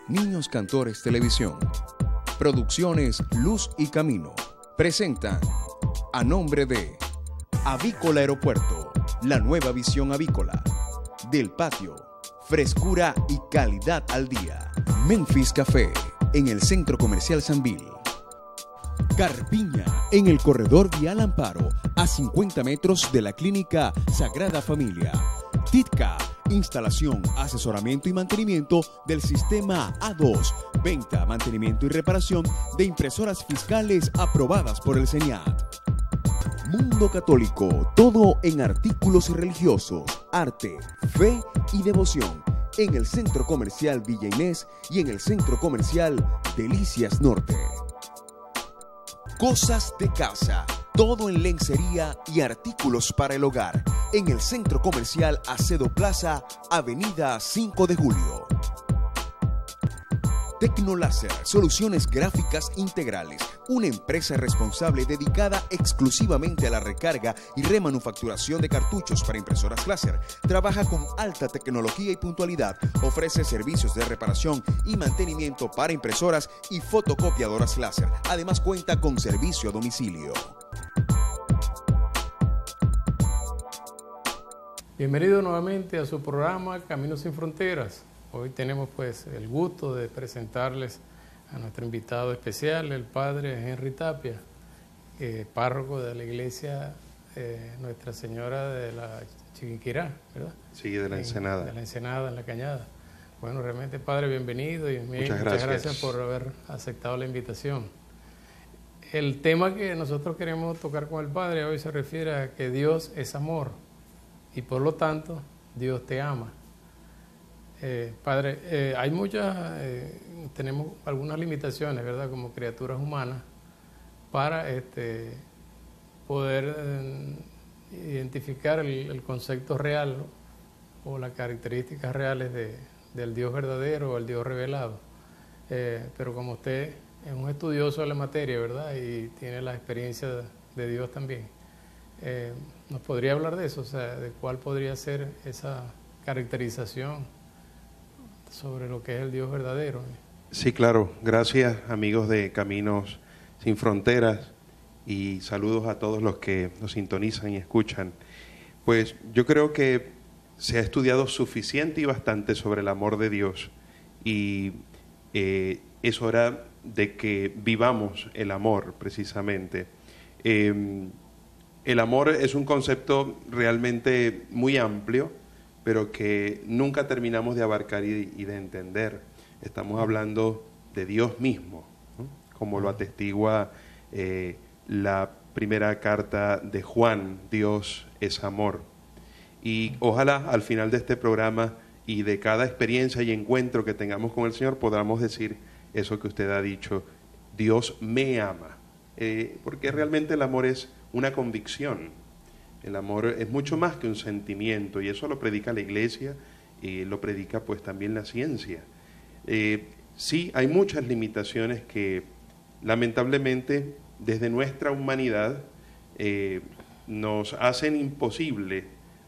Niños Cantores Televisión, Producciones Luz y Camino, presentan A Nombre de Avícola Aeropuerto, la nueva visión avícola. Del Patio, frescura y calidad al día. Memphis Café, en el Centro Comercial Sanvil. Carpiña, en el corredor Vial Amparo, a 50 metros de la Clínica Sagrada Familia. Titka, instalación, asesoramiento y mantenimiento del sistema A2, venta, mantenimiento y reparación de impresoras fiscales aprobadas por el SENIAT. Mundo Católico, todo en artículos religiosos, arte, fe y devoción, en el Centro Comercial Villa Inés y en el Centro Comercial Delicias Norte. Cosas de casa, todo en lencería y artículos para el hogar, en el Centro Comercial Acedo Plaza, Avenida 5 de Julio. Tecnoláser, soluciones gráficas integrales, una empresa responsable dedicada exclusivamente a la recarga y remanufacturación de cartuchos para impresoras láser. Trabaja con alta tecnología y puntualidad, ofrece servicios de reparación y mantenimiento para impresoras y fotocopiadoras láser. Además cuenta con servicio a domicilio. Bienvenido nuevamente a su programa Caminos sin Fronteras. Hoy tenemos pues el gusto de presentarles a nuestro invitado especial, el padre Henry Tapia, párroco de la iglesia Nuestra Señora de la Chiquinquirá, ¿verdad? Sí, de la Ensenada. De la Ensenada, en la Cañada. Bueno, realmente, padre, bienvenido y muchas gracias por haber aceptado la invitación. El tema que nosotros queremos tocar con el padre hoy se refiere a que Dios es amor y por lo tanto Dios te ama. Padre, hay tenemos algunas limitaciones, ¿verdad? Como criaturas humanas para poder identificar el concepto real, ¿no? O las características reales del Dios verdadero o el Dios revelado. Pero como usted es un estudioso de la materia, ¿verdad? Y tiene la experiencia de Dios también. ¿Nos podría hablar de eso? O sea, de cuál podría ser esa caracterización sobre lo que es el Dios verdadero. Sí, claro. Gracias, amigos de Caminos sin Fronteras, y saludos a todos los que nos sintonizan y escuchan. Pues yo creo que se ha estudiado suficiente y bastante sobre el amor de Dios, y es hora de que vivamos el amor, precisamente. El amor es un concepto realmente muy amplio, pero que nunca terminamos de abarcar y de entender. Estamos hablando de Dios mismo, ¿no? Como lo atestigua la primera carta de Juan, Dios es amor. Y ojalá al final de este programa y de cada experiencia y encuentro que tengamos con el Señor podamos decir eso que usted ha dicho, Dios me ama, porque realmente el amor es una convicción. El amor es mucho más que un sentimiento, y eso lo predica la Iglesia y lo predica pues también la ciencia. Sí, hay muchas limitaciones que lamentablemente desde nuestra humanidad nos hacen imposible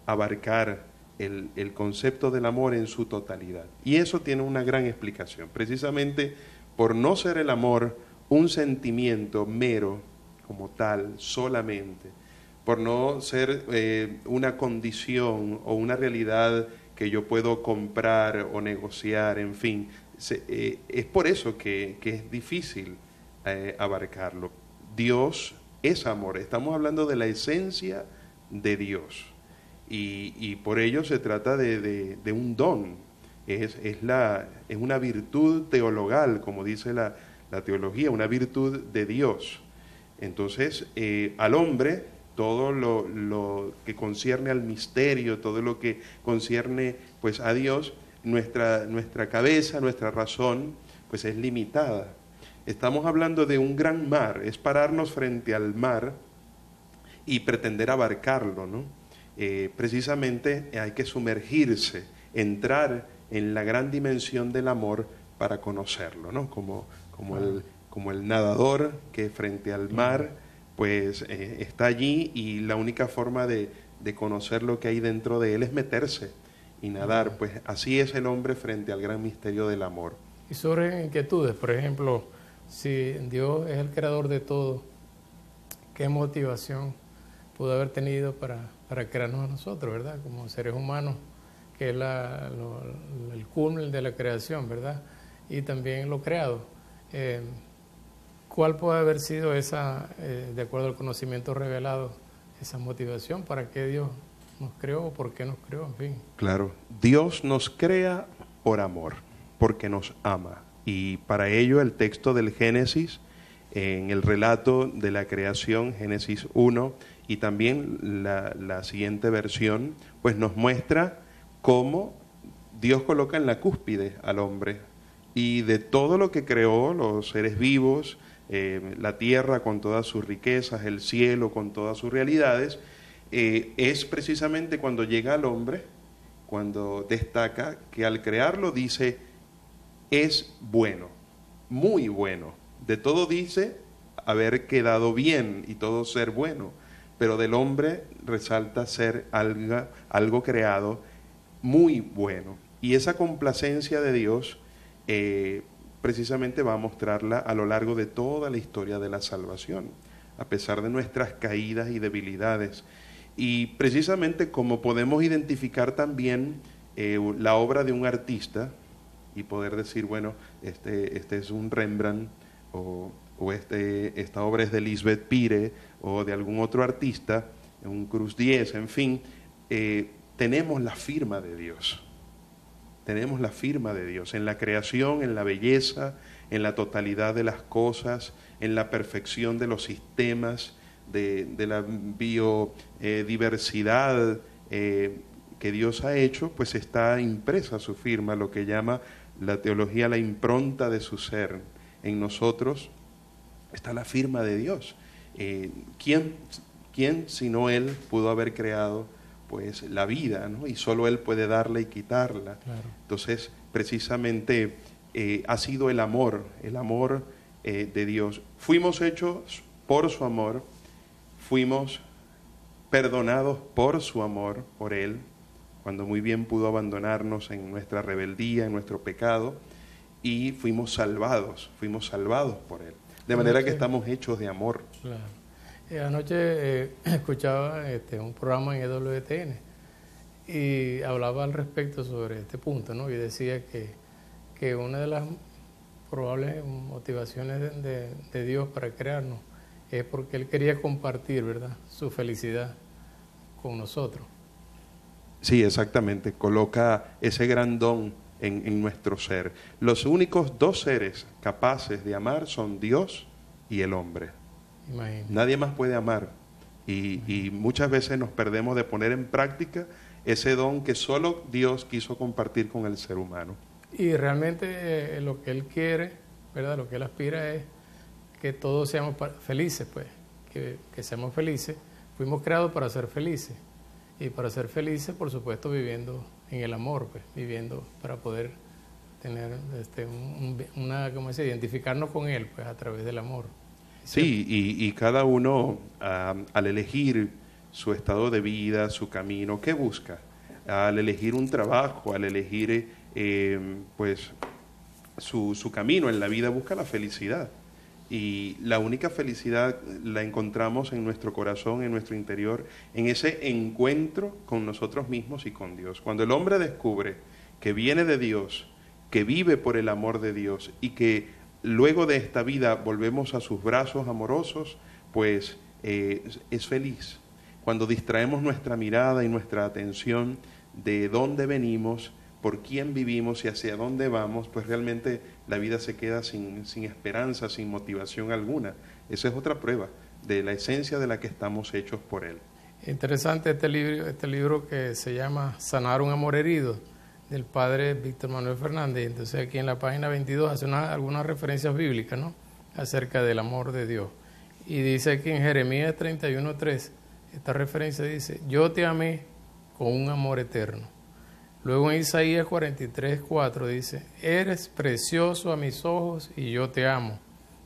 abarcar el concepto del amor en su totalidad. Y eso tiene una gran explicación, precisamente por no ser el amor un sentimiento mero como tal solamente, por no ser una condición o una realidad que yo puedo comprar o negociar, en fin. Es por eso que es difícil abarcarlo. Dios es amor, estamos hablando de la esencia de Dios, y por ello se trata de un don, es una virtud teologal, como dice la teología, una virtud de Dios. Entonces, al hombre, todo lo que concierne al misterio, todo lo que concierne pues a Dios, nuestra cabeza, nuestra razón, pues es limitada. Estamos hablando de un gran mar, es pararnos frente al mar y pretender abarcarlo, ¿no? Precisamente hay que sumergirse, entrar en la gran dimensión del amor para conocerlo, ¿no? Como el nadador que frente al mar pues está allí, y la única forma de conocer lo que hay dentro de él es meterse y nadar. Pues así es el hombre frente al gran misterio del amor. y surgen inquietudes. Por ejemplo, si Dios es el creador de todo, ¿qué motivación pudo haber tenido para crearnos a nosotros, verdad? Como seres humanos, que es el culmen de la creación, ¿verdad? Y también lo creado. ¿Cuál puede haber sido esa, de acuerdo al conocimiento revelado, esa motivación? ¿Para qué Dios nos creó? ¿Por qué nos creó? En fin. Claro, Dios nos crea por amor, porque nos ama. Y para ello el texto del Génesis, en el relato de la creación, Génesis 1, y también la siguiente versión, pues nos muestra cómo Dios coloca en la cúspide al hombre. Y de todo lo que creó, los seres vivos, la tierra con todas sus riquezas, el cielo con todas sus realidades, es precisamente cuando llega al hombre, cuando destaca que al crearlo dice, es bueno, muy bueno. De todo dice haber quedado bien y todo ser bueno, pero del hombre resalta ser algo creado muy bueno. Y esa complacencia de Dios precisamente va a mostrarla a lo largo de toda la historia de la salvación, a pesar de nuestras caídas y debilidades. Y precisamente como podemos identificar también la obra de un artista y poder decir, bueno, este es un Rembrandt o esta obra es de Lisbeth Pire o de algún otro artista, un Cruz Diez, en fin, tenemos la firma de Dios. Tenemos la firma de Dios en la creación, en la belleza, en la totalidad de las cosas, en la perfección de los sistemas, de la biodiversidad que Dios ha hecho, pues está impresa su firma, lo que llama la teología la impronta de su ser. En nosotros está la firma de Dios. ¿Quién sino Él pudo haber creado pues la vida, ¿no? Y solo Él puede darla y quitarla. Claro. Entonces, precisamente ha sido el amor de Dios. Fuimos hechos por su amor, fuimos perdonados por su amor, por Él, cuando muy bien pudo abandonarnos en nuestra rebeldía, en nuestro pecado, y fuimos salvados por Él. De manera que estamos hechos de amor. Claro. Anoche escuchaba un programa en EWTN y hablaba al respecto sobre este punto, ¿no? Y decía que una de las probables motivaciones de Dios para crearnos es porque Él quería compartir, ¿verdad?, su felicidad con nosotros. Sí, exactamente. Coloca ese gran don en nuestro ser. Los únicos dos seres capaces de amar son Dios y el hombre. Imagínate. Nadie más puede amar y muchas veces nos perdemos de poner en práctica ese don que solo Dios quiso compartir con el ser humano. Y realmente lo que Él quiere, ¿verdad?, lo que Él aspira es que todos seamos felices, pues, que seamos felices. Fuimos creados para ser felices y para ser felices, por supuesto, viviendo en el amor, pues, viviendo para poder tener identificarnos con Él, pues, a través del amor. Sí, y cada uno al elegir su estado de vida, su camino, ¿qué busca? Al elegir un trabajo, al elegir pues su camino en la vida, busca la felicidad. Y la única felicidad la encontramos en nuestro corazón, en nuestro interior, en ese encuentro con nosotros mismos y con Dios. Cuando el hombre descubre que viene de Dios, que vive por el amor de Dios y que luego de esta vida volvemos a sus brazos amorosos, pues es feliz. Cuando distraemos nuestra mirada y nuestra atención de dónde venimos, por quién vivimos y hacia dónde vamos, pues realmente la vida se queda sin esperanza, sin motivación alguna. Esa es otra prueba de la esencia de la que estamos hechos por Él. Interesante este libro que se llama Sanar un amor herido, del padre Víctor Manuel Fernández. Entonces aquí en la página 22 hace algunas referencias bíblicas, ¿no?, acerca del amor de Dios. Y dice aquí en Jeremías 31:3, esta referencia dice, yo te amé con un amor eterno. Luego en Isaías 43:4 dice, eres precioso a mis ojos y yo te amo.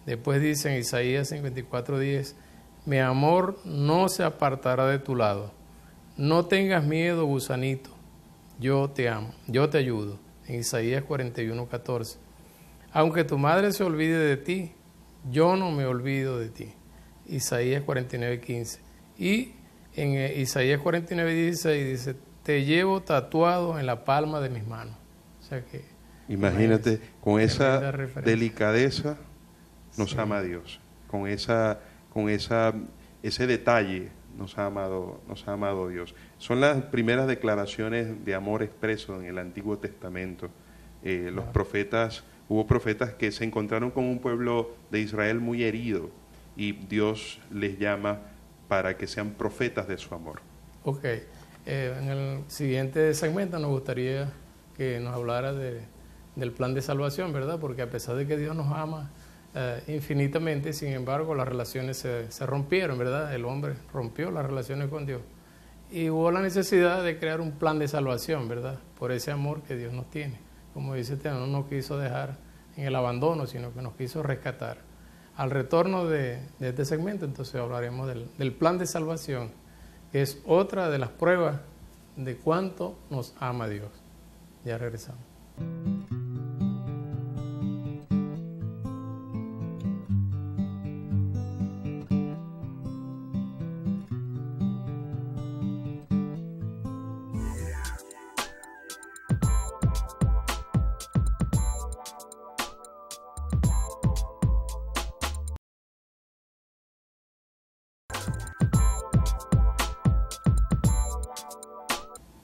Después dice en Isaías 54:10, mi amor no se apartará de tu lado. No tengas miedo, gusanito. Yo te amo, yo te ayudo, en Isaías 41:14. aunque tu madre se olvide de ti, yo no me olvido de ti. Isaías 49:15. Y en Isaías 49:16 dice, te llevo tatuado en la palma de mis manos. O sea que imagínate, con esa delicadeza nos ama Dios, con ese detalle nos ha amado Dios. Son las primeras declaraciones de amor expreso en el Antiguo Testamento. Los profetas, hubo profetas que se encontraron con un pueblo de Israel muy herido y Dios les llama para que sean profetas de su amor. Ok, en el siguiente segmento nos gustaría que nos hablara del plan de salvación, ¿verdad? Porque a pesar de que Dios nos ama infinitamente, sin embargo las relaciones se rompieron, ¿verdad? El hombre rompió las relaciones con Dios y hubo la necesidad de crear un plan de salvación, ¿verdad? Por ese amor que Dios nos tiene. Como dice usted, no nos quiso dejar en el abandono, sino que nos quiso rescatar. Al retorno de este segmento, entonces hablaremos del plan de salvación, que es otra de las pruebas de cuánto nos ama Dios. Ya regresamos.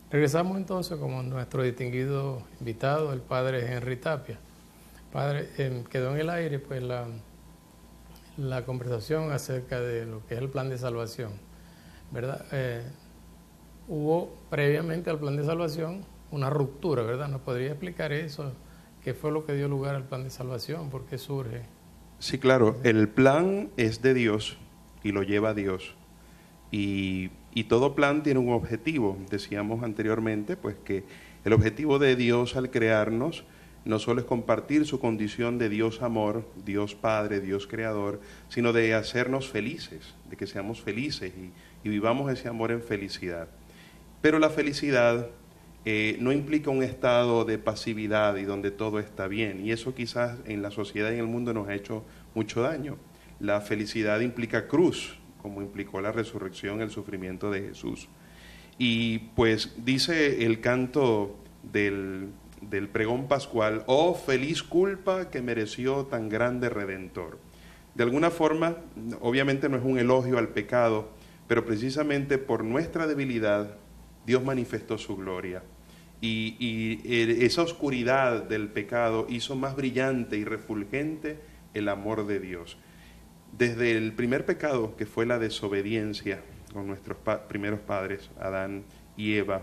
Regresamos entonces con nuestro distinguido invitado, el padre Henry Tapia. Padre, quedó en el aire pues la conversación acerca de lo que es el plan de salvación, ¿verdad? Hubo previamente al plan de salvación una ruptura, ¿verdad? ¿Nos podría explicar eso? ¿Qué fue lo que dio lugar al plan de salvación? ¿Por qué surge? Sí, claro. El plan es de Dios y lo lleva Dios. Y todo plan tiene un objetivo. Decíamos anteriormente, pues que el objetivo de Dios al crearnos no solo es compartir su condición de Dios amor, Dios Padre, Dios Creador, sino de hacernos felices, de que seamos felices y vivamos ese amor en felicidad. Pero la felicidad no implica un estado de pasividad y donde todo está bien. Y eso quizás en la sociedad y en el mundo nos ha hecho mucho daño. La felicidad implica cruz, como implicó la resurrección, el sufrimiento de Jesús. Y pues dice el canto del pregón pascual, oh feliz culpa que mereció tan grande Redentor. De alguna forma, obviamente no es un elogio al pecado, pero precisamente por nuestra debilidad, Dios manifestó su gloria. Y esa oscuridad del pecado hizo más brillante y refulgente el amor de Dios. Desde el primer pecado, que fue la desobediencia con nuestros primeros padres, Adán y Eva,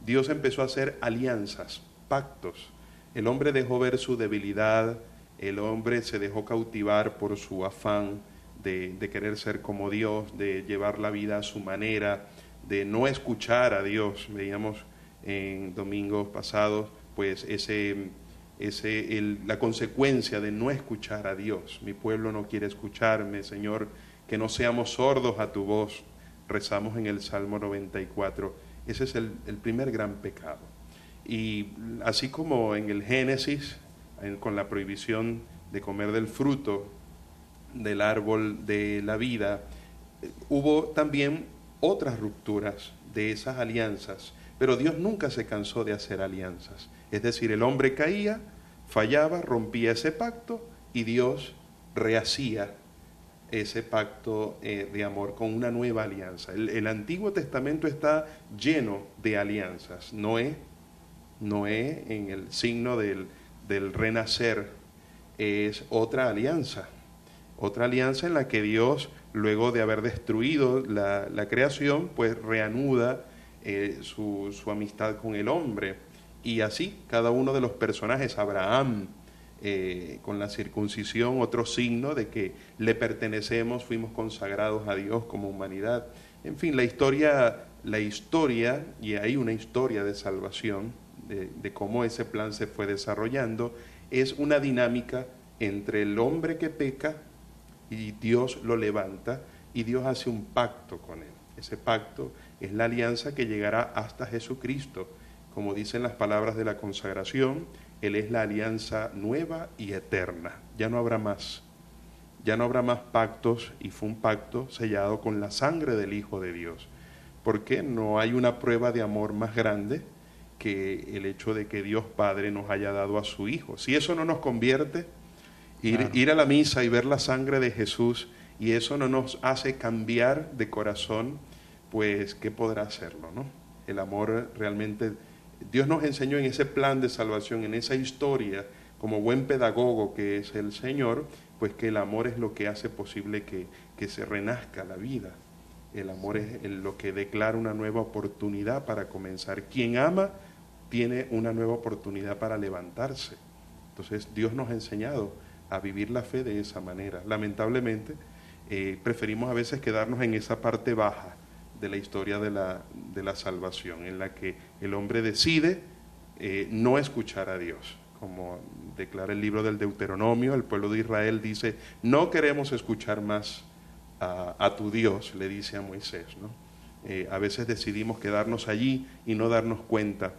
Dios empezó a hacer alianzas, pactos. El hombre dejó ver su debilidad, el hombre se dejó cautivar por su afán de querer ser como Dios, de llevar la vida a su manera, de no escuchar a Dios. Veíamos en domingos pasados, pues la consecuencia de no escuchar a Dios. Mi pueblo no quiere escucharme, Señor, que no seamos sordos a tu voz. Rezamos en el Salmo 94. Ese es el primer gran pecado. Y así como en el Génesis, con la prohibición de comer del fruto del árbol de la vida, hubo también otras rupturas de esas alianzas, pero Dios nunca se cansó de hacer alianzas. Es decir, el hombre caía, fallaba, rompía ese pacto y Dios rehacía ese pacto de amor con una nueva alianza. El Antiguo Testamento está lleno de alianzas. Noé en el signo del renacer es otra alianza en la que Dios, luego de haber destruido la creación, pues reanuda su amistad con el hombre. Y así cada uno de los personajes, Abraham, con la circuncisión, otro signo de que le pertenecemos, fuimos consagrados a Dios como humanidad. En fin, la historia, y hay una historia de salvación, de cómo ese plan se fue desarrollando, es una dinámica entre el hombre que peca y Dios lo levanta y Dios hace un pacto con él. Ese pacto es la alianza que llegará hasta Jesucristo, Como dicen las palabras de la consagración, Él es la alianza nueva y eterna. Ya no habrá más. Ya no habrá más pactos, y fue un pacto sellado con la sangre del Hijo de Dios. Porque no hay una prueba de amor más grande que el hecho de que Dios Padre nos haya dado a su Hijo. Si eso no nos convierte, ir a la misa y ver la sangre de Jesús, y eso no nos hace cambiar de corazón, pues ¿qué podrá hacerlo, no? El amor realmente, Dios nos enseñó en ese plan de salvación, en esa historia, como buen pedagogo que es el Señor, pues que el amor es lo que hace posible que se renazca la vida. El amor es lo que declara una nueva oportunidad para comenzar. Quien ama tiene una nueva oportunidad para levantarse. Entonces Dios nos ha enseñado a vivir la fe de esa manera. Lamentablemente preferimos a veces quedarnos en esa parte baja de la historia de la salvación, en la que el hombre decide no escuchar a Dios. Como declara el libro del Deuteronomio, el pueblo de Israel dice, no queremos escuchar más a tu Dios, le dice a Moisés, ¿no? A veces decidimos quedarnos allí y no darnos cuenta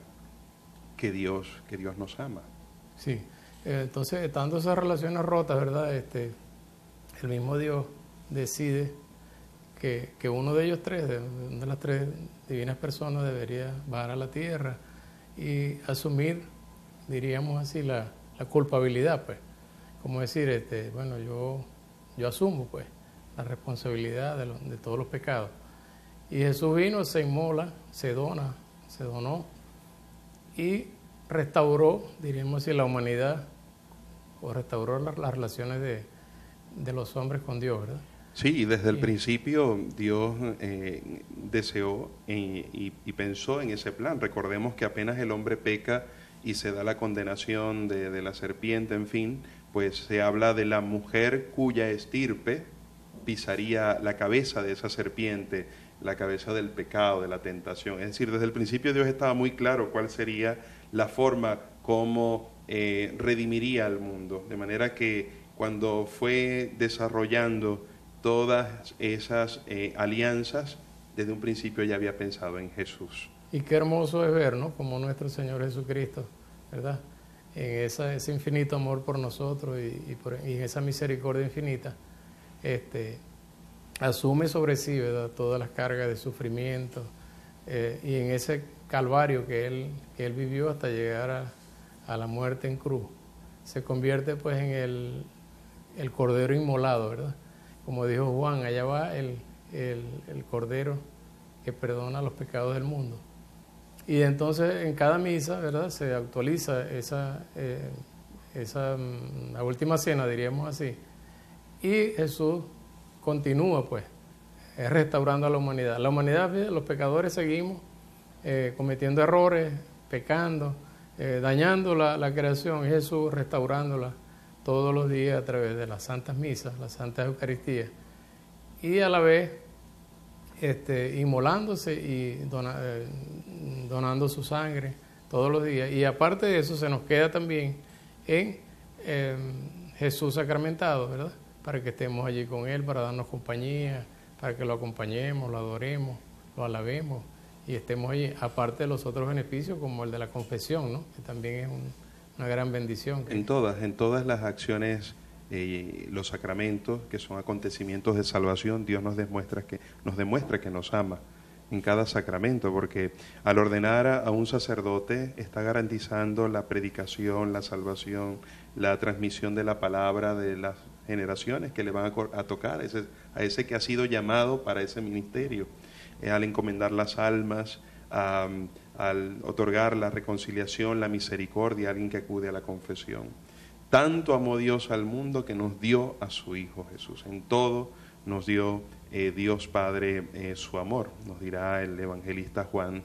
que Dios nos ama. Sí, entonces estando esas relaciones rotas, ¿verdad? El mismo Dios decide que uno de ellos tres, de las tres divinas personas, debería bajar a la tierra y asumir, diríamos así, la culpabilidad, pues. Como decir, bueno, yo asumo, pues, la responsabilidad de todos los pecados. Y Jesús vino, se inmola, se donó y restauró, diríamos así, la humanidad, o restauró las relaciones de los hombres con Dios, ¿verdad? Sí, y desde el principio Dios deseó y pensó en ese plan. Recordemos que apenas el hombre peca y se da la condenación de la serpiente, en fin, pues se habla de la mujer cuya estirpe pisaría la cabeza de esa serpiente, la cabeza del pecado, de la tentación. Es decir, desde el principio Dios estaba muy claro cuál sería la forma como redimiría al mundo, de manera que cuando fue desarrollando todas esas alianzas, desde un principio ya había pensado en Jesús. Y qué hermoso es ver, ¿no?, como nuestro Señor Jesucristo, ¿verdad?, en ese infinito amor por nosotros y en esa misericordia infinita, asume sobre sí, ¿verdad?, todas las cargas de sufrimiento, y en ese calvario que él vivió hasta llegar a la muerte en cruz, se convierte pues en el Cordero inmolado, ¿verdad? Como dijo Juan, allá va el Cordero que perdona los pecados del mundo. Y entonces en cada misa, ¿verdad?, se actualiza la última cena, diríamos así, y Jesús continúa pues restaurando a la humanidad. La humanidad, los pecadores seguimos cometiendo errores, pecando, dañando la creación, y Jesús restaurándola todos los días a través de las santas misas, las santas Eucaristías, y a la vez inmolándose y donando su sangre todos los días. Y aparte de eso se nos queda también en Jesús sacramentado, ¿verdad?, para que estemos allí con Él, para darnos compañía, para que lo acompañemos, lo adoremos, lo alabemos y estemos allí, aparte de los otros beneficios como el de la confesión, ¿no?, que también es una gran bendición. En todas las acciones, los sacramentos, que son acontecimientos de salvación, Dios nos demuestra que nos ama en cada sacramento, porque al ordenar a un sacerdote está garantizando la predicación, la salvación, la transmisión de la palabra de las generaciones que le van a tocar, a ese que ha sido llamado para ese ministerio, al encomendar las almas, al otorgar la reconciliación, la misericordia a alguien que acude a la confesión. Tanto amó Dios al mundo que nos dio a su Hijo Jesús. En todo nos dio Dios Padre su amor, nos dirá el evangelista Juan,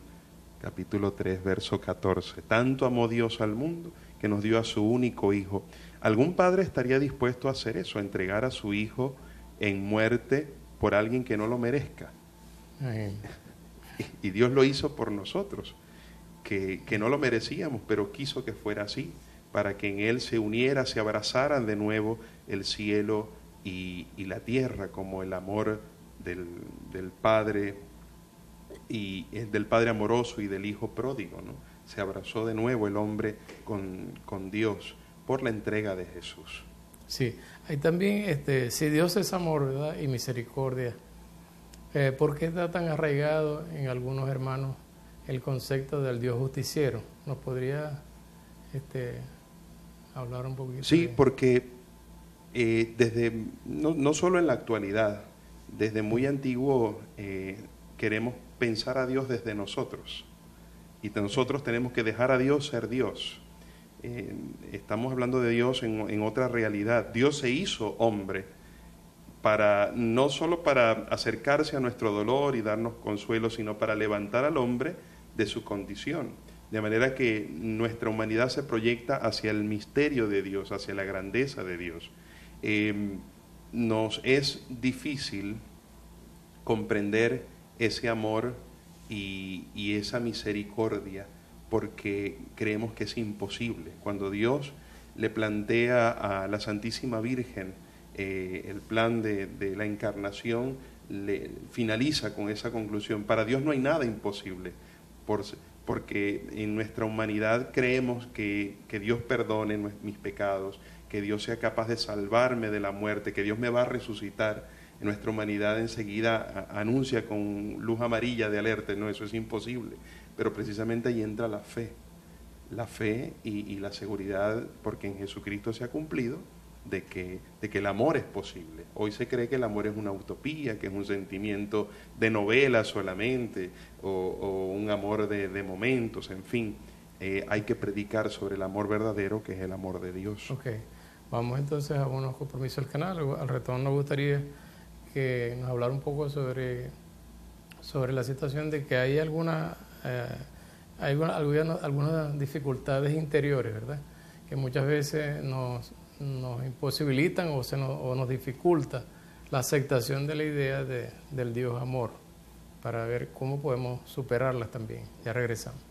capítulo 3, verso 14. Tanto amó Dios al mundo que nos dio a su único Hijo. ¿Algún padre estaría dispuesto a hacer eso, a entregar a su hijo en muerte por alguien que no lo merezca? Y Dios lo hizo por nosotros, que no lo merecíamos, pero quiso que fuera así, para que en Él se uniera, se abrazaran de nuevo el cielo y la tierra, como el amor del Padre, y del Padre amoroso y del Hijo pródigo, ¿no? Se abrazó de nuevo el hombre con Dios por la entrega de Jesús. Sí, hay también, si Dios es amor, ¿verdad? Y misericordia, ¿por qué está tan arraigado en algunos hermanos el concepto del Dios justiciero? ¿Nos podría hablar un poquito? Sí, porque desde, no solo en la actualidad, desde muy antiguo queremos pensar a Dios desde nosotros. Y nosotros tenemos que dejar a Dios ser Dios. Estamos hablando de Dios en otra realidad. Dios se hizo hombre no solo para acercarse a nuestro dolor y darnos consuelo, sino para levantar al hombre de su condición. De manera que nuestra humanidad se proyecta hacia el misterio de Dios, hacia la grandeza de Dios. Nos es difícil comprender ese amor y esa misericordia, porque creemos que es imposible. Cuando Dios le plantea a la Santísima Virgen el plan de la encarnación, finaliza con esa conclusión. Para Dios no hay nada imposible, porque en nuestra humanidad creemos que Dios perdone mis pecados, que Dios sea capaz de salvarme de la muerte, que Dios me va a resucitar. En nuestra humanidad enseguida anuncia con luz amarilla de alerta, no, eso es imposible. Pero precisamente ahí entra la fe y la seguridad, porque en Jesucristo se ha cumplido, de que el amor es posible. Hoy se cree que el amor es una utopía, que es un sentimiento de novela solamente, o un amor de momentos, en fin. Hay que predicar sobre el amor verdadero, que es el amor de Dios. Ok, vamos entonces a unos compromisos del canal. Al retorno nos gustaría que nos hablara un poco sobre la situación de que hay algunas dificultades interiores, ¿verdad? Que muchas veces nos imposibilitan o nos dificulta la aceptación de la idea del Dios amor, para ver cómo podemos superarlas también. Ya regresamos.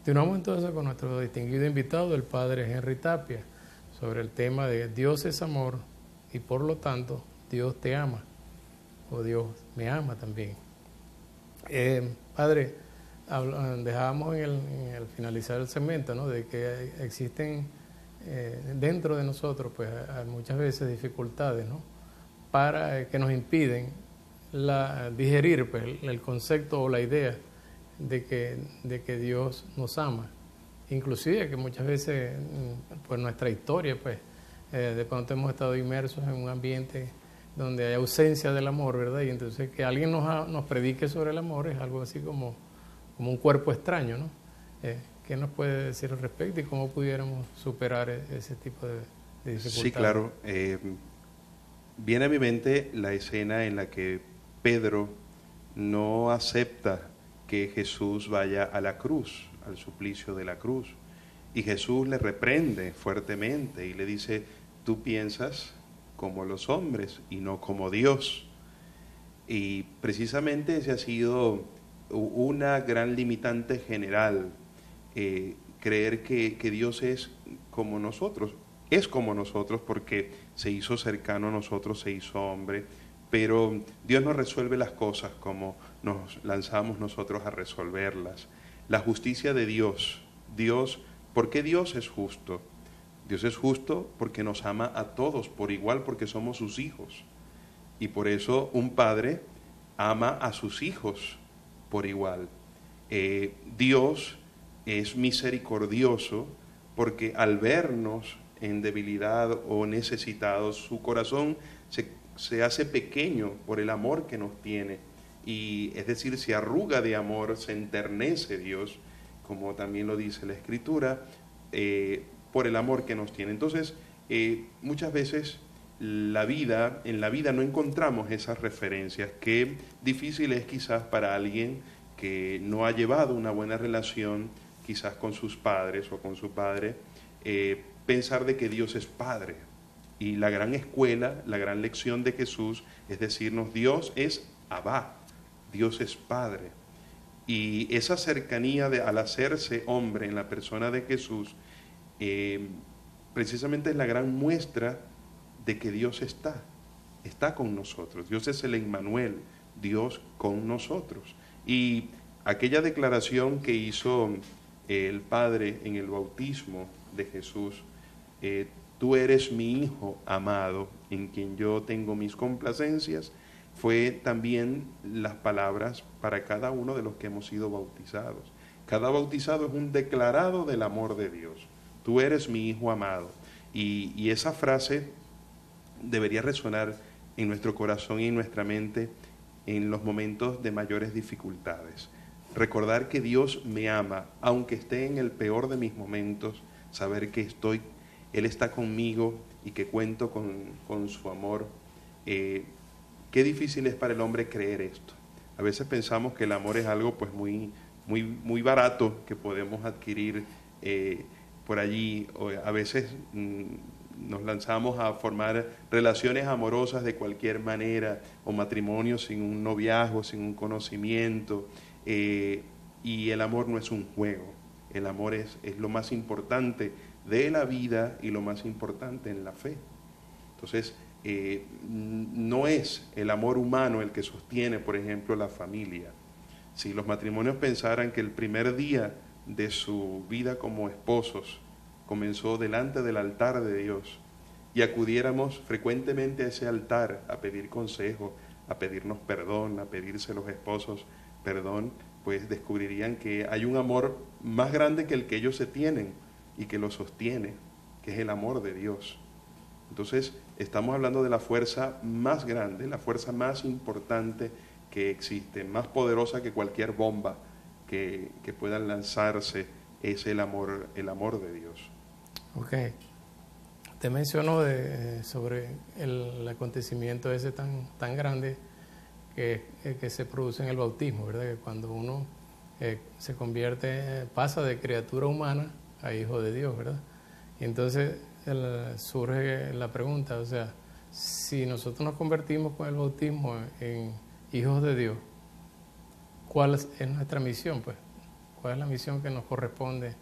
Continuamos entonces con nuestro distinguido invitado, el padre Henry Tapia, sobre el tema de Dios es amor y por lo tanto Dios te ama, o Dios me ama también. Padre, dejábamos en el finalizar el segmento, ¿no?, de que existen dentro de nosotros pues muchas veces dificultades, ¿no?, para que nos impiden digerir pues el concepto o la idea de que Dios nos ama, inclusive que muchas veces por nuestra historia pues de pronto hemos estado inmersos en un ambiente donde hay ausencia del amor, ¿verdad? Y entonces que alguien nos predique sobre el amor es algo así como un cuerpo extraño, ¿no? ¿Qué nos puede decir al respecto y cómo pudiéramos superar ese tipo de dificultades? Sí, claro. Viene a mi mente la escena en la que Pedro no acepta que Jesús vaya a la cruz, al suplicio de la cruz. Y Jesús le reprende fuertemente y le dice, tú piensas como los hombres y no como Dios. Y precisamente ese ha sido una gran limitante general, creer que Dios es como nosotros porque se hizo cercano a nosotros, se hizo hombre, pero Dios no resuelve las cosas como nos lanzamos nosotros a resolverlas. La justicia de Dios, ¿por qué Dios es justo? Dios es justo porque nos ama a todos por igual, porque somos sus hijos. Y por eso un padre ama a sus hijos por igual. Dios es misericordioso porque al vernos en debilidad o necesitados, su corazón se hace pequeño por el amor que nos tiene, y es decir, se arruga de amor, se enternece Dios, como también lo dice la Escritura, por el amor que nos tiene. Entonces, muchas veces en la vida no encontramos esas referencias. Qué difícil es quizás para alguien que no ha llevado una buena relación quizás con sus padres o con su padre, pensar de que Dios es Padre. Y la gran escuela, la gran lección de Jesús es decirnos, Dios es Abba, Dios es Padre. Y esa cercanía al hacerse hombre en la persona de Jesús, precisamente es la gran muestra de que Dios está con nosotros. Dios es el Emmanuel, Dios con nosotros. Y aquella declaración que hizo el Padre en el bautismo de Jesús, tú eres mi Hijo amado, en quien yo tengo mis complacencias, fue también las palabras para cada uno de los que hemos sido bautizados. Cada bautizado es un declarado del amor de Dios. Tú eres mi Hijo amado. Y esa frase debería resonar en nuestro corazón y en nuestra mente en los momentos de mayores dificultades. Recordar que Dios me ama, aunque esté en el peor de mis momentos, saber que Él está conmigo y que cuento con su amor. Qué difícil es para el hombre creer esto. A veces pensamos que el amor es algo pues muy barato que podemos adquirir por allí. O a veces nos lanzamos a formar relaciones amorosas de cualquier manera, o matrimonios sin un noviazgo, sin un conocimiento. Y el amor no es un juego. El amor es lo más importante de la vida y lo más importante en la fe. Entonces, no es el amor humano el que sostiene, por ejemplo, la familia. Si los matrimonios pensaran que el primer día de su vida como esposos comenzó delante del altar de Dios y acudiéramos frecuentemente a ese altar a pedir consejo, a pedirnos perdón, a pedirse los esposos perdón, pues descubrirían que hay un amor más grande que el que ellos se tienen y que lo sostiene, que es el amor de Dios. Entonces, estamos hablando de la fuerza más grande, la fuerza más importante que existe, más poderosa que cualquier bomba que puedan lanzarse, es el amor de Dios. Ok. Te mencionó sobre el acontecimiento ese tan grande que se produce en el bautismo, ¿verdad? Que cuando uno se convierte, pasa de criatura humana a hijo de Dios, ¿verdad? Y entonces surge la pregunta, o sea, si nosotros nos convertimos con el bautismo en hijos de Dios, ¿cuál es nuestra misión, pues? ¿Cuál es la misión que nos corresponde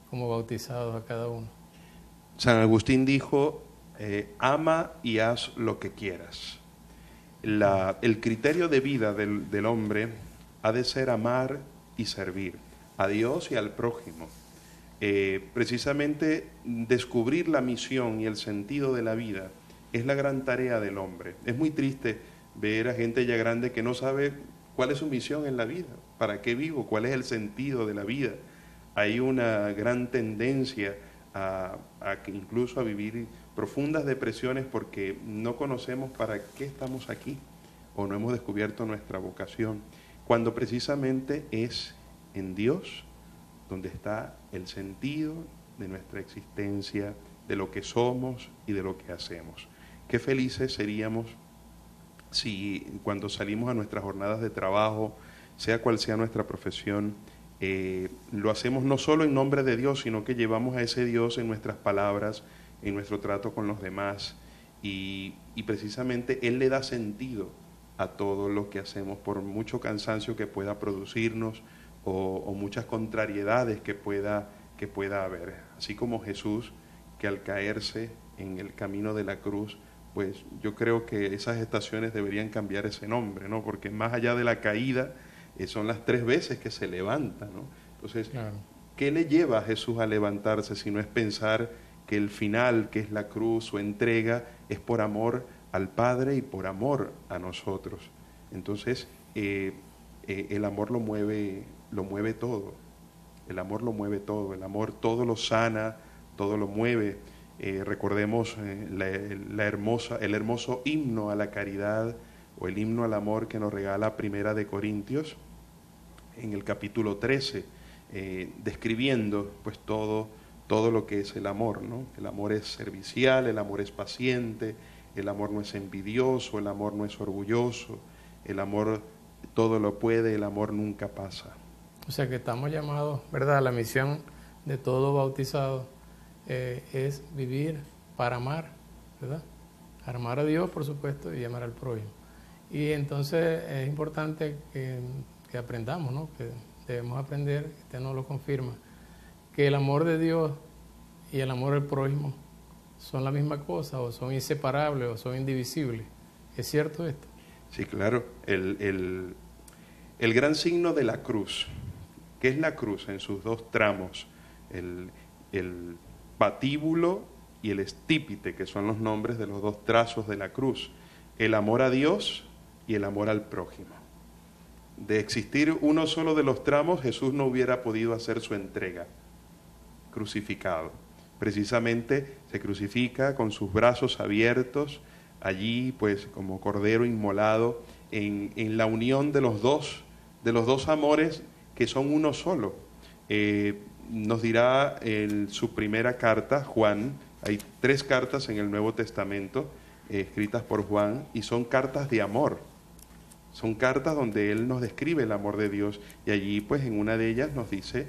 como bautizados a cada uno? San Agustín dijo, ama y haz lo que quieras. El criterio de vida del hombre ha de ser amar y servir a Dios y al prójimo. Precisamente descubrir la misión y el sentido de la vida es la gran tarea del hombre. Es muy triste ver a gente ya grande que no sabe cuál es su misión en la vida, para qué vivo, cuál es el sentido de la vida. Hay una gran tendencia incluso a vivir profundas depresiones porque no conocemos para qué estamos aquí o no hemos descubierto nuestra vocación, cuando precisamente es en Dios donde está el sentido de nuestra existencia, de lo que somos y de lo que hacemos. Qué felices seríamos si cuando salimos a nuestras jornadas de trabajo, sea cual sea nuestra profesión, lo hacemos no solo en nombre de Dios, sino que llevamos a ese Dios en nuestras palabras, en nuestro trato con los demás, y precisamente Él le da sentido a todo lo que hacemos, por mucho cansancio que pueda producirnos o muchas contrariedades que pueda haber. Así como Jesús, que al caerse en el camino de la cruz, pues yo creo que esas estaciones deberían cambiar ese nombre, ¿no? Porque más allá de la caída, son las 3 veces que se levanta, ¿no? Entonces, claro, ¿qué le lleva a Jesús a levantarse si no es pensar que el final, que es la cruz, su entrega, es por amor al Padre y por amor a nosotros? Entonces, el amor lo mueve todo. El amor lo mueve todo. El amor todo lo sana, todo lo mueve. Recordemos el hermoso himno a la caridad, o el himno al amor que nos regala Primera de Corintios en el capítulo 13, describiendo pues todo lo que es el amor, ¿no? El amor es servicial, el amor es paciente, el amor no es envidioso, el amor no es orgulloso, el amor todo lo puede, el amor nunca pasa. O sea que estamos llamados, ¿verdad? La misión de todo bautizado es vivir para amar, ¿verdad? Amar a Dios, por supuesto, y amar al prójimo. Y entonces es importante que aprendamos, ¿no? Que debemos aprender, usted nos lo confirma, que el amor de Dios y el amor al prójimo son la misma cosa, o son inseparables, o son indivisibles. ¿Es cierto esto? Sí, claro. El gran signo de la cruz, ¿qué es la cruz en sus dos tramos? El patíbulo y el estípite, que son los nombres de los dos trazos de la cruz. El amor a Dios y el amor al prójimo. De existir uno solo de los tramos, Jesús no hubiera podido hacer su entrega, crucificado. Precisamente se crucifica con sus brazos abiertos, allí pues como cordero inmolado, en la unión de los dos amores que son uno solo. Nos dirá en su primera carta, Juan, hay 3 cartas en el Nuevo Testamento escritas por Juan, y son cartas de amor. Son cartas donde él nos describe el amor de Dios, y allí pues en una de ellas nos dice,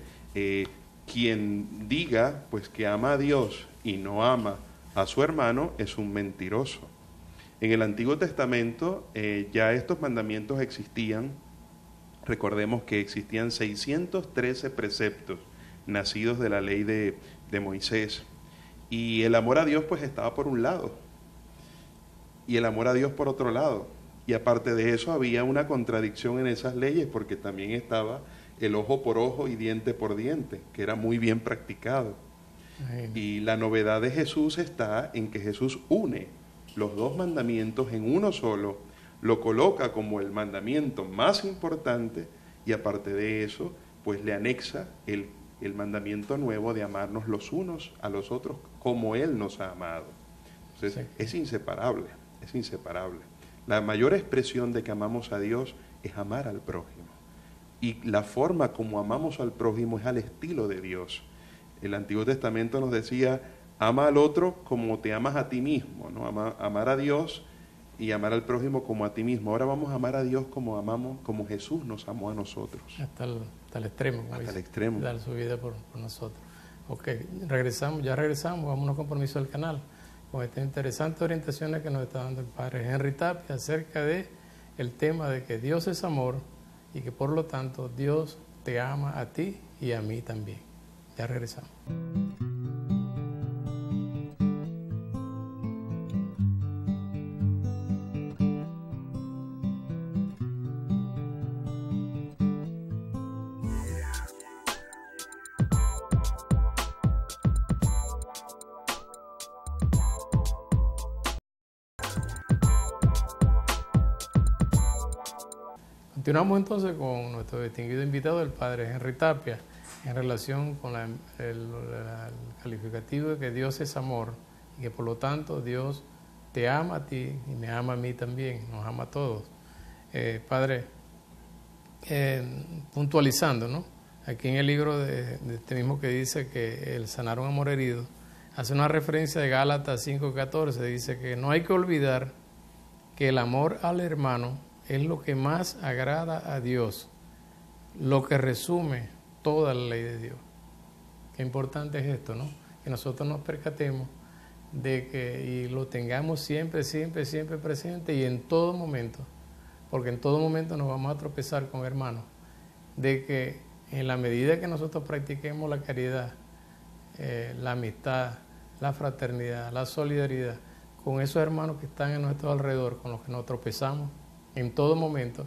quien diga pues que ama a Dios y no ama a su hermano es un mentiroso. En el Antiguo Testamento ya estos mandamientos existían. Recordemos que existían 613 preceptos nacidos de la ley de Moisés, y el amor a Dios pues estaba por un lado y el amor a Dios por otro lado, y aparte de eso había una contradicción en esas leyes, porque también estaba el ojo por ojo y diente por diente, que era muy bien practicado. Y la novedad de Jesús está en que Jesús une los 2 mandamientos en uno solo, lo coloca como el mandamiento más importante, y aparte de eso pues le anexa el mandamiento nuevo de amarnos los unos a los otros como Él nos ha amado. Entonces es inseparable, es inseparable. La mayor expresión de que amamos a Dios es amar al prójimo, y la forma como amamos al prójimo es al estilo de Dios. El Antiguo Testamento nos decía, ama al otro como te amas a ti mismo, ¿no? Amar a Dios y amar al prójimo como a ti mismo. Ahora vamos a amar a Dios como Jesús nos amó a nosotros. Hasta el extremo. Hasta el extremo. Dar su vida por nosotros. Ok, regresamos, vamos a un compromiso del canal con estas interesantes orientaciones que nos está dando el Padre Henry Tapia acerca de el tema de que Dios es amor y que por lo tanto Dios te ama a ti y a mí también. Ya regresamos. Continuamos entonces con nuestro distinguido invitado, el Padre Henry Tapia, en relación con el calificativo de que Dios es amor y que por lo tanto Dios te ama a ti y me ama a mí también, nos ama a todos. Padre, puntualizando, ¿no? Aquí en el libro de este mismo que dice que el sanar un amor herido, hace una referencia de Gálatas 5:14, dice que no hay que olvidar que el amor al hermano es lo que más agrada a Dios, lo que resume toda la ley de Dios. Qué importante es esto, ¿no? Que nosotros nos percatemos de que y lo tengamos siempre presente y en todo momento, porque en todo momento nos vamos a tropezar con hermanos, de que en la medida que nosotros practiquemos la caridad, la amistad, la fraternidad, la solidaridad, con esos hermanos que están a nuestro alrededor, con los que nos tropezamos, en todo momento,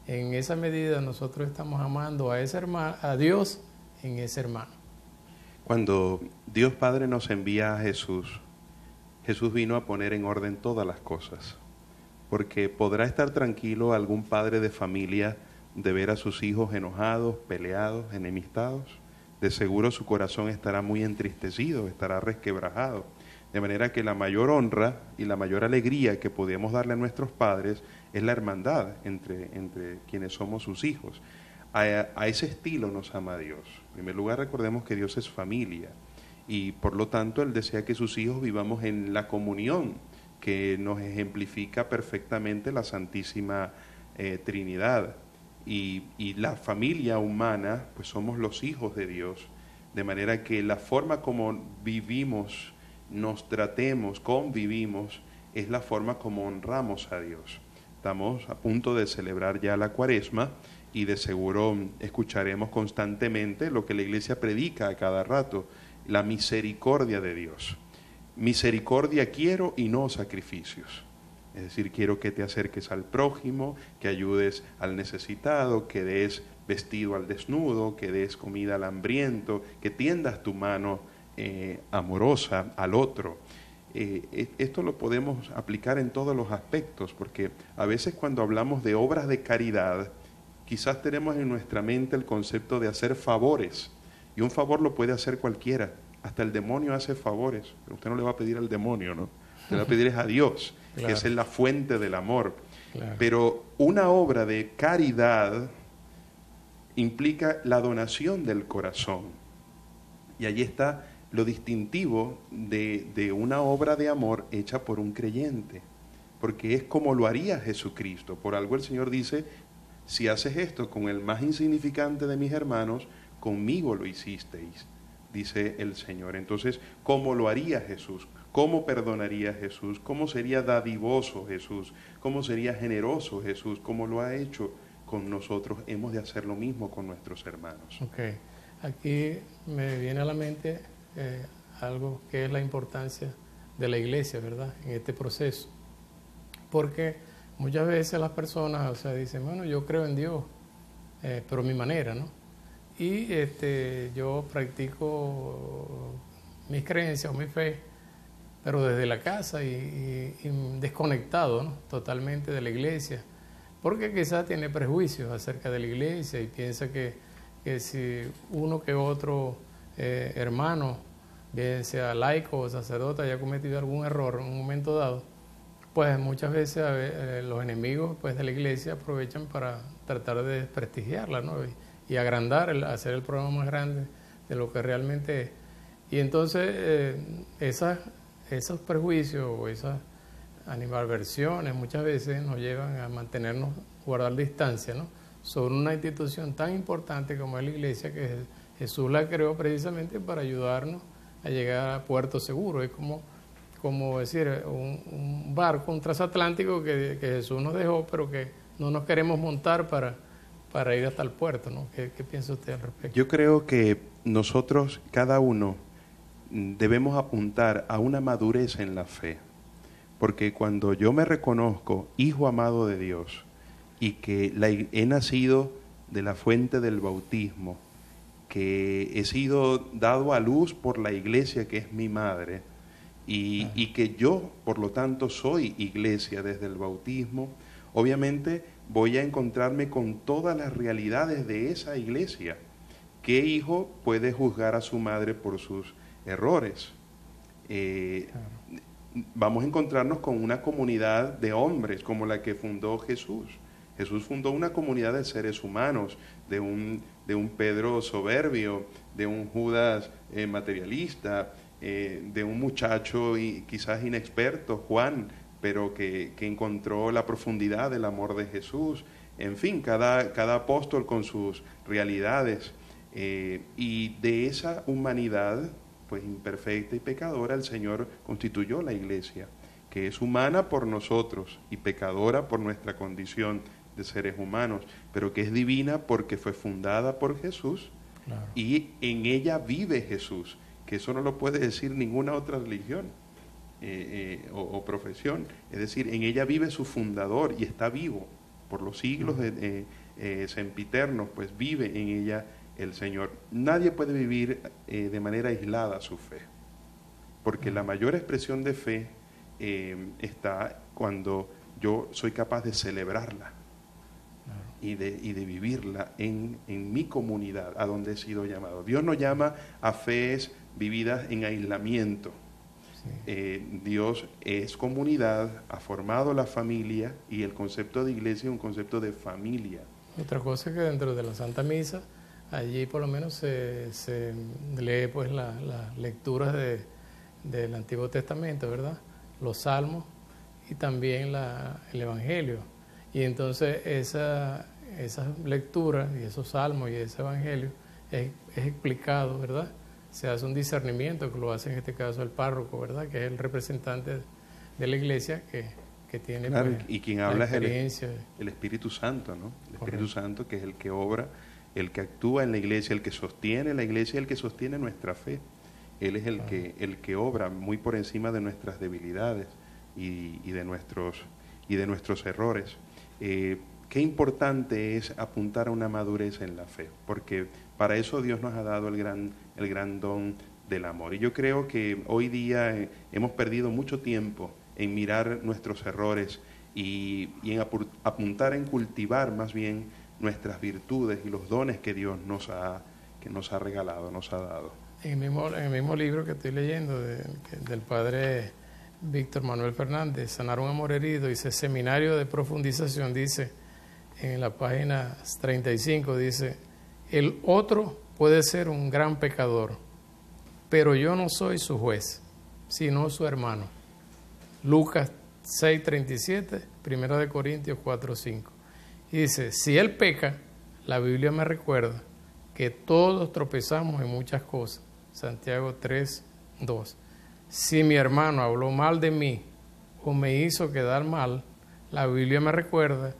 en esa medida nosotros estamos amando a ese hermano, a Dios en ese hermano. Cuando Dios Padre nos envía a Jesús, Jesús vino a poner en orden todas las cosas, porque podrá estar tranquilo algún padre de familia de ver a sus hijos enojados, peleados, enemistados. De seguro su corazón estará muy entristecido, estará resquebrajado. De manera que la mayor honra y la mayor alegría que podemos darle a nuestros padres es la hermandad entre quienes somos sus hijos. A ese estilo nos ama Dios. En primer lugar, recordemos que Dios es familia y por lo tanto Él desea que sus hijos vivamos en la comunión que nos ejemplifica perfectamente la Santísima Trinidad. Y la familia humana, pues somos los hijos de Dios. De manera que la forma como vivimos nos tratemos, convivimos, es la forma como honramos a Dios. Estamos a punto de celebrar ya la Cuaresma y de seguro escucharemos constantemente lo que la Iglesia predica a cada rato, la misericordia de Dios. Misericordia quiero y no sacrificios. Es decir, quiero que te acerques al prójimo, que ayudes al necesitado, que des vestido al desnudo, que des comida al hambriento, que tiendas tu mano amorosa al otro. Esto lo podemos aplicar en todos los aspectos, porque a veces cuando hablamos de obras de caridad, quizás tenemos en nuestra mente el concepto de hacer favores, y un favor lo puede hacer cualquiera, hasta el demonio hace favores, pero usted no le va a pedir al demonio, ¿no? Usted le va a pedir a Dios, claro, que es la fuente del amor. Claro. Pero una obra de caridad implica la donación del corazón, y allí está lo distintivo de una obra de amor hecha por un creyente, porque es como lo haría Jesucristo. Por algo el Señor dice, si haces esto con el más insignificante de mis hermanos, conmigo lo hicisteis, dice el Señor. Entonces, ¿cómo lo haría Jesús? ¿Cómo perdonaría Jesús? ¿Cómo sería dadivoso Jesús? ¿Cómo sería generoso Jesús? ¿Cómo lo ha hecho con nosotros? Hemos de hacer lo mismo con nuestros hermanos. Okay. Aquí me viene a la mente algo que es la importancia de la iglesia, ¿verdad?, en este proceso. Porque muchas veces las personas, dicen, bueno, yo creo en Dios, pero a mi manera, ¿no? Y yo practico mis creencias o mi fe, pero desde la casa y desconectado, ¿no?, totalmente de la iglesia, porque quizás tiene prejuicios acerca de la iglesia y piensa que si uno que otro hermano, bien sea laico o sacerdote, haya cometido algún error en un momento dado, pues muchas veces los enemigos pues de la iglesia aprovechan para tratar de desprestigiarla, ¿no?, y agrandar, hacer el problema más grande de lo que realmente es. Y entonces esos prejuicios o esas animadversiones muchas veces nos llevan a mantenernos, guardar distancia, ¿no?, sobre una institución tan importante como es la iglesia, que Jesús la creó precisamente para ayudarnos a llegar a puerto seguro. Es como decir, un barco, un transatlántico que Jesús nos dejó, pero que no nos queremos montar para ir hasta el puerto, ¿no? ¿Qué piensa usted al respecto? Yo creo que nosotros, cada uno, debemos apuntar a una madurez en la fe, porque cuando yo me reconozco hijo amado de Dios y que he nacido de la fuente del bautismo, que he sido dado a luz por la iglesia que es mi madre, y que yo, por lo tanto, soy iglesia desde el bautismo, obviamente voy a encontrarme con todas las realidades de esa iglesia. ¿Qué hijo puede juzgar a su madre por sus errores? Vamos a encontrarnos con una comunidad de hombres como la que fundó Jesús. Jesús fundó una comunidad de seres humanos, de un Pedro soberbio, de un Judas materialista, de un muchacho quizás inexperto, Juan, pero que encontró la profundidad del amor de Jesús. En fin, cada apóstol con sus realidades. Y de esa humanidad, pues imperfecta y pecadora, el Señor constituyó la iglesia, que es humana por nosotros y pecadora por nuestra condición de seres humanos, pero que es divina porque fue fundada por Jesús. Claro. Y en ella vive Jesús, que eso no lo puede decir ninguna otra religión o profesión. Es decir, en ella vive su fundador y está vivo por los siglos sempiternos, pues vive en ella el Señor. Nadie puede vivir de manera aislada su fe, porque la mayor expresión de fe está cuando yo soy capaz de celebrarla y de vivirla en mi comunidad, a donde he sido llamado. Dios nos llama a fees vividas en aislamiento. Sí. Dios es comunidad, ha formado la familia, y el concepto de iglesia es un concepto de familia. Otra cosa es que dentro de la Santa Misa, allí por lo menos se lee pues las lecturas del Antiguo Testamento, ¿verdad?, los salmos y también el Evangelio. Y entonces esas lecturas y esos salmos y ese Evangelio es explicado, ¿verdad?, se hace un discernimiento, que lo hace en este caso el párroco, ¿verdad? Que es el representante de la iglesia que tiene claro, pues, y quien la habla experiencia. es el Espíritu Santo, ¿no? El Correcto. Espíritu Santo, que es el que obra, el que actúa en la iglesia, el que sostiene la iglesia, el que sostiene nuestra fe. Él es el que obra muy por encima de nuestras debilidades y de nuestros errores. Qué importante es apuntar a una madurez en la fe, porque para eso Dios nos ha dado el gran don del amor. Y yo creo que hoy día hemos perdido mucho tiempo en mirar nuestros errores y en apuntar en cultivar más bien nuestras virtudes y los dones que Dios nos ha regalado, nos ha dado. En el mismo libro que estoy leyendo del padre Víctor Manuel Fernández, Sanar un amor herido, dice Seminario de Profundización, dice en la página 35, dice, el otro puede ser un gran pecador, pero yo no soy su juez, sino su hermano. Lucas 6:37, 1 de Corintios 4:5. Y dice, si él peca, la Biblia me recuerda que todos tropezamos en muchas cosas. Santiago 3:2. Si mi hermano habló mal de mí o me hizo quedar mal, la Biblia me recuerda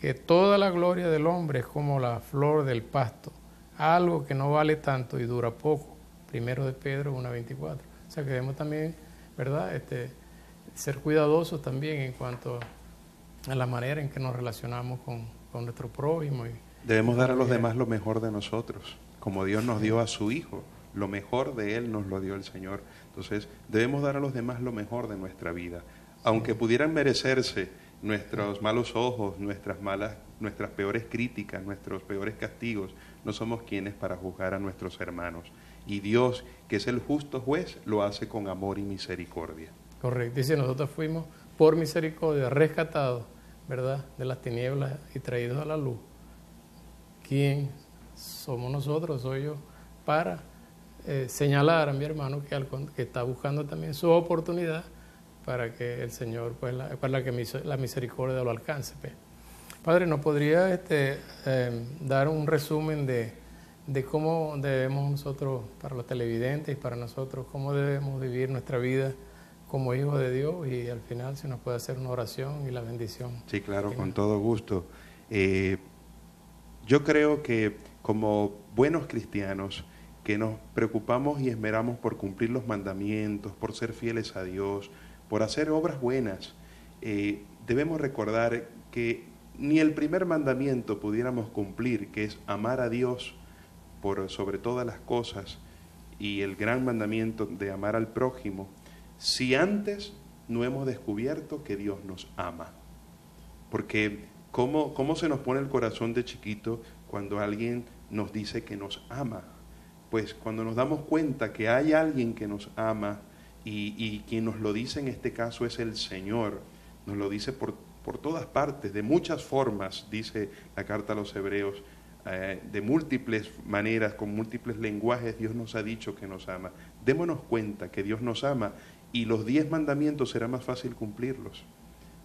que toda la gloria del hombre es como la flor del pasto, algo que no vale tanto y dura poco. 1 de Pedro 1:24. O sea que debemos también, ¿verdad?, ser cuidadosos también en cuanto a la manera en que nos relacionamos con nuestro prójimo. Debemos dar a los demás lo mejor de nosotros, como Dios nos dio a su Hijo. Lo mejor de Él nos lo dio el Señor. Entonces, debemos dar a los demás lo mejor de nuestra vida. Aunque pudieran merecerse nuestros malos ojos, nuestras peores críticas, nuestros peores castigos, no somos quienes para juzgar a nuestros hermanos. Y Dios, que es el justo juez, lo hace con amor y misericordia. Correcto. Dice, nosotros fuimos por misericordia rescatados, ¿verdad?, de las tinieblas y traídos a la luz. ¿Quién somos nosotros? Soy yo para señalar a mi hermano que está buscando también su oportunidad para que el Señor, pues, para que la misericordia lo alcance. Pues. Padre, ¿nos podría dar un resumen de cómo debemos nosotros, para los televidentes y para nosotros, cómo debemos vivir nuestra vida como hijos de Dios, y al final si nos puede hacer una oración y la bendición? Sí, claro, con todo gusto. Yo creo que como buenos cristianos que nos preocupamos y esmeramos por cumplir los mandamientos, por ser fieles a Dios, por hacer obras buenas, debemos recordar que ni el primer mandamiento pudiéramos cumplir, que es amar a Dios sobre todas las cosas, y el gran mandamiento de amar al prójimo, si antes no hemos descubierto que Dios nos ama. Porque ¿cómo se nos pone el corazón de chiquito cuando alguien nos dice que nos ama? Pues cuando nos damos cuenta que hay alguien que nos ama, y quien nos lo dice en este caso es el Señor, nos lo dice por todas partes, de muchas formas, dice la carta a los Hebreos, de múltiples maneras, con múltiples lenguajes, Dios nos ha dicho que nos ama. Démonos cuenta que Dios nos ama, y los 10 mandamientos será más fácil cumplirlos.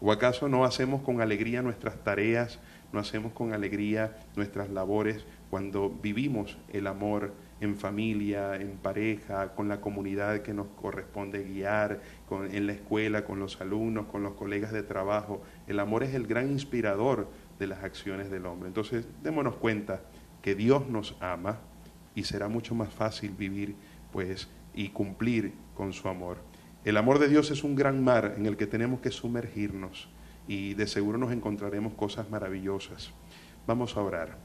¿O acaso no hacemos con alegría nuestras tareas, no hacemos con alegría nuestras labores cuando vivimos el amor en familia, en pareja, con la comunidad que nos corresponde guiar, en la escuela, con los alumnos, con los colegas de trabajo? El amor es el gran inspirador de las acciones del hombre. Entonces, démonos cuenta que Dios nos ama, y será mucho más fácil vivir, pues, y cumplir con su amor. El amor de Dios es un gran mar en el que tenemos que sumergirnos, y de seguro nos encontraremos cosas maravillosas. Vamos a orar,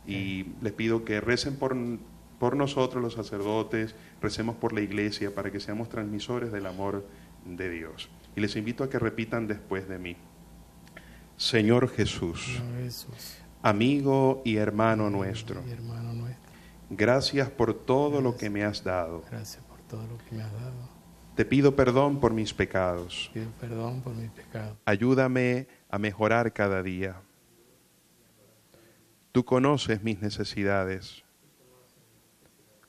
y les pido que recen por nosotros los sacerdotes, recemos por la iglesia para que seamos transmisores del amor de Dios. Y les invito a que repitan después de mí. Señor Jesús, amigo y hermano nuestro, gracias por todo lo que me has dado. Gracias por todo lo que me has dado. Te pido perdón por mis pecados. Pido perdón por mis pecados. Ayúdame a mejorar cada día. Tú conoces mis necesidades.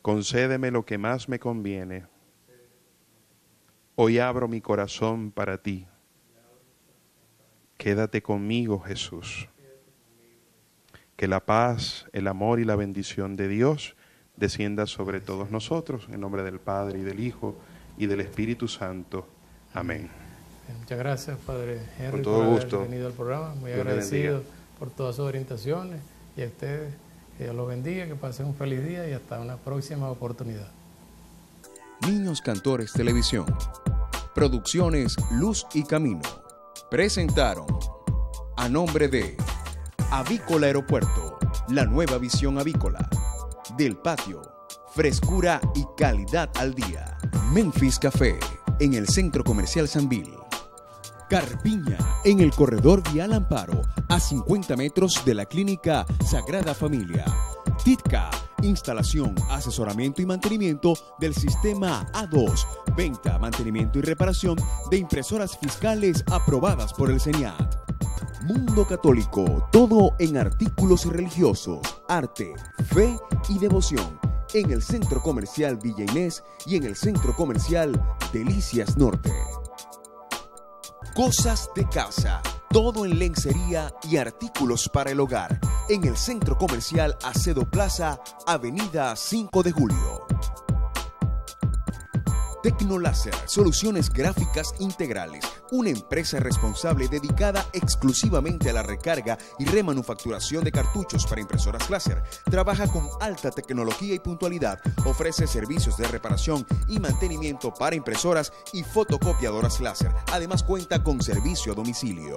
Concédeme lo que más me conviene. Hoy abro mi corazón para ti. Quédate conmigo, Jesús. Que la paz, el amor y la bendición de Dios descienda sobre todos nosotros, en nombre del Padre, y del Hijo, y del Espíritu Santo. Amén. Muchas gracias, Padre Henry, con todo por gusto. haber venido al programa. Muy Dios le agradecido bendiga. por todas sus orientaciones, y a ustedes, que Dios los bendiga, que pasen un feliz día y hasta una próxima oportunidad. Niños Cantores Televisión. Producciones Luz y Camino. Presentaron, a nombre de Avícola Aeropuerto, la nueva visión avícola. Del Patio, frescura y calidad al día. Memphis Café, en el Centro Comercial Sanvil. Carpiña, en el corredor Vial Amparo, a 50 metros de la Clínica Sagrada Familia. TITCA, instalación, asesoramiento y mantenimiento del sistema A2, venta, mantenimiento y reparación de impresoras fiscales aprobadas por el CENIAT. Mundo Católico, todo en artículos religiosos, arte, fe y devoción, en el Centro Comercial Villa Inés y en el Centro Comercial Delicias Norte. Cosas de casa, todo en lencería y artículos para el hogar, en el Centro Comercial Acedo Plaza, Avenida 5 de Julio. Tecnoláser, soluciones gráficas integrales, una empresa responsable dedicada exclusivamente a la recarga y remanufacturación de cartuchos para impresoras láser. Trabaja con alta tecnología y puntualidad, ofrece servicios de reparación y mantenimiento para impresoras y fotocopiadoras láser. Además cuenta con servicio a domicilio.